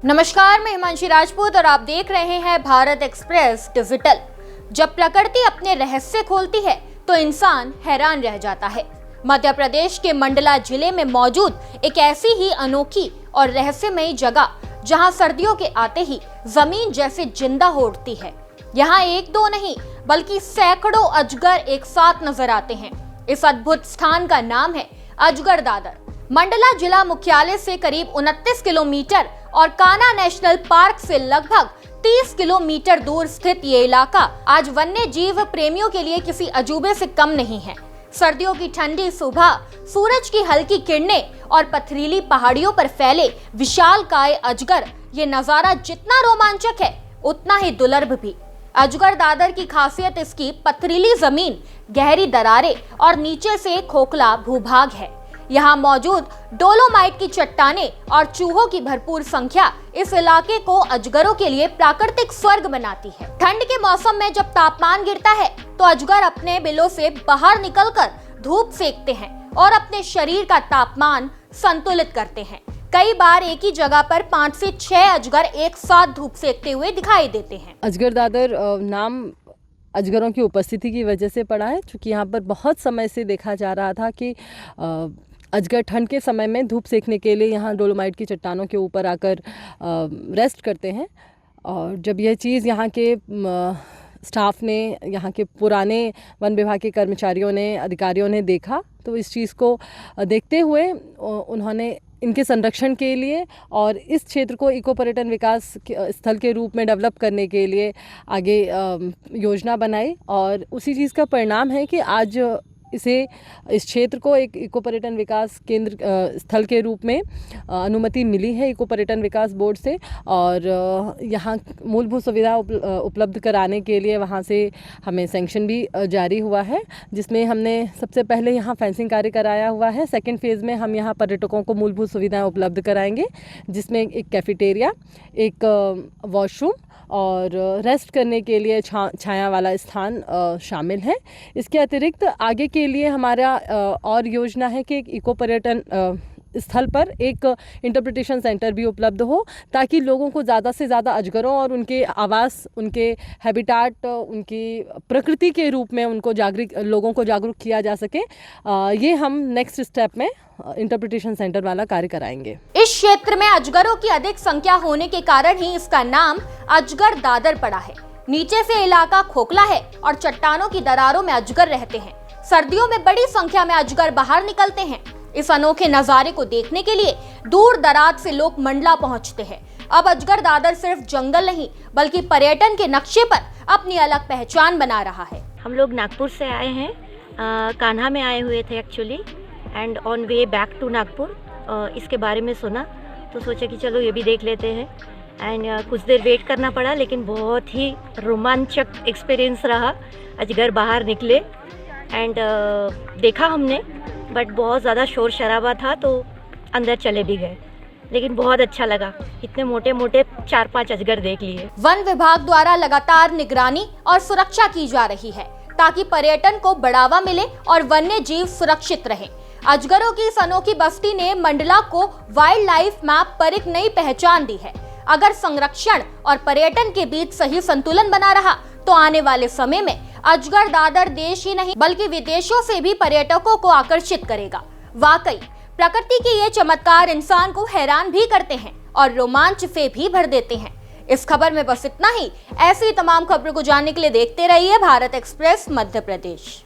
नमस्कार, मैं हिमांशी राजपूत और आप देख रहे हैं भारत एक्सप्रेस डिजिटल। जब प्रकृति अपने रहस्य खोलती है तो इंसान हैरान रह जाता है। मध्य प्रदेश के मंडला जिले में मौजूद एक ऐसी ही अनोखी और रहस्यमयी जगह जहां सर्दियों के आते ही जमीन जैसे जिंदा हो उठती है। यहाँ एक दो नहीं बल्कि सैकड़ों अजगर एक साथ नजर आते हैं। इस अद्भुत स्थान का नाम है अजगर दादर। मंडला जिला मुख्यालय से करीब 29 किलोमीटर और कान्हा नेशनल पार्क से लगभग 30 किलोमीटर दूर स्थित ये इलाका आज वन्य जीव प्रेमियों के लिए किसी अजूबे से कम नहीं है। सर्दियों की ठंडी सुबह, सूरज की हल्की किरणें और पथरीली पहाड़ियों पर फैले विशालकाय अजगर, ये नजारा जितना रोमांचक है उतना ही दुर्लभ भी। अजगर दादर की खासियत इसकी पथरीली जमीन, गहरी दरारें और नीचे से खोखला भूभाग है। यहाँ मौजूद डोलोमाइट की चट्टानें और चूहों की भरपूर संख्या इस इलाके को अजगरों के लिए प्राकृतिक स्वर्ग बनाती है। ठंड के मौसम में जब तापमान गिरता है तो अजगर अपने बिलों से बाहर निकलकर धूप सेकते हैं और अपने शरीर का तापमान संतुलित करते हैं। कई बार एक ही जगह पर 5 से 6 अजगर एक साथ धूप सेकते हुए दिखाई देते हैं। अजगर दादर नाम अजगरों की उपस्थिति की वजह से पड़ा है, क्योंकि यहाँ पर बहुत समय से देखा जा रहा था कि अजगर ठंड के समय में धूप सेकने के लिए यहाँ डोलोमाइट की चट्टानों के ऊपर आकर रेस्ट करते हैं। और जब यह चीज़ यहाँ के स्टाफ ने, यहाँ के पुराने वन विभाग के कर्मचारियों ने, अधिकारियों ने देखा, तो इस चीज़ को देखते हुए उन्होंने इनके संरक्षण के लिए और इस क्षेत्र को इको पर्यटन विकास स्थल के रूप में डेवलप करने के लिए आगे योजना बनाई। और उसी चीज़ का परिणाम है कि आज इस क्षेत्र को एक इको पर्यटन विकास केंद्र स्थल के रूप में अनुमति मिली है इको पर्यटन विकास बोर्ड से। और यहाँ मूलभूत सुविधा उपलब्ध कराने के लिए वहाँ से हमें सैंक्शन भी जारी हुआ है, जिसमें हमने सबसे पहले यहाँ फेंसिंग कार्य कराया हुआ है। सेकंड फेज़ में हम यहाँ पर्यटकों को मूलभूत सुविधाएं उपलब्ध कराएंगे, जिसमें एक कैफेटेरिया, एक वॉशरूम और रेस्ट करने के लिए छाया वाला स्थान शामिल है। इसके अतिरिक्त आगे के लिए हमारा और योजना है कि एक इको पर्यटन स्थल पर एक इंटरप्रिटेशन सेंटर भी उपलब्ध हो, ताकि लोगों को ज़्यादा से ज़्यादा अजगरों और उनके आवास, उनके हैबिटाट, उनकी प्रकृति के रूप में लोगों को जागरूक किया जा सके। ये हम नेक्स्ट स्टेप में इंटरप्रिटेशन सेंटर वाला कार्य कराएंगे। इस क्षेत्र में अजगरों की अधिक संख्या होने के कारण ही इसका नाम अजगर दादर पड़ा है। नीचे से इलाका खोखला है और चट्टानों की दरारों में अजगर रहते हैं। सर्दियों में बड़ी संख्या में अजगर बाहर निकलते हैं। इस अनोखे नजारे को देखने के लिए दूर दराज से लोग मंडला पहुंचते हैं। अब अजगर दादर सिर्फ जंगल नहीं बल्कि पर्यटन के नक्शे पर अपनी अलग पहचान बना रहा है। हम लोग नागपुर से आए हैं, कान्हा में आए हुए थे actually, and on way back to Nagpur इसके बारे में सुना तो सोचा कि चलो ये भी देख लेते हैं। एंड कुछ देर वेट करना पड़ा, लेकिन बहुत ही रोमांचक एक्सपीरियंस रहा। अजगर बाहर निकले एंड देखा हमने, बट बहुत ज़्यादा शोर शराबा था तो अंदर चले भी गए, लेकिन बहुत अच्छा लगा। इतने मोटे मोटे 4-5 अजगर देख लिए। वन विभाग द्वारा लगातार निगरानी और सुरक्षा की जा रही है ताकि पर्यटन को बढ़ावा मिले और वन्य जीव सुरक्षित रहे। अजगरों की इस अनोखी बस्ती ने मंडला को वाइल्ड लाइफ मैप पर एक नई पहचान दी है। अगर संरक्षण और पर्यटन के बीच सही संतुलन बना रहा तो आने वाले समय में अजगर दादर देश ही नहीं बल्कि विदेशों से भी पर्यटकों को आकर्षित करेगा। वाकई प्रकृति के ये चमत्कार इंसान को हैरान भी करते हैं और रोमांच से भी भर देते हैं। इस खबर में बस इतना ही। ऐसी तमाम खबरों को जानने के लिए देखते रहिए भारत एक्सप्रेस मध्य प्रदेश।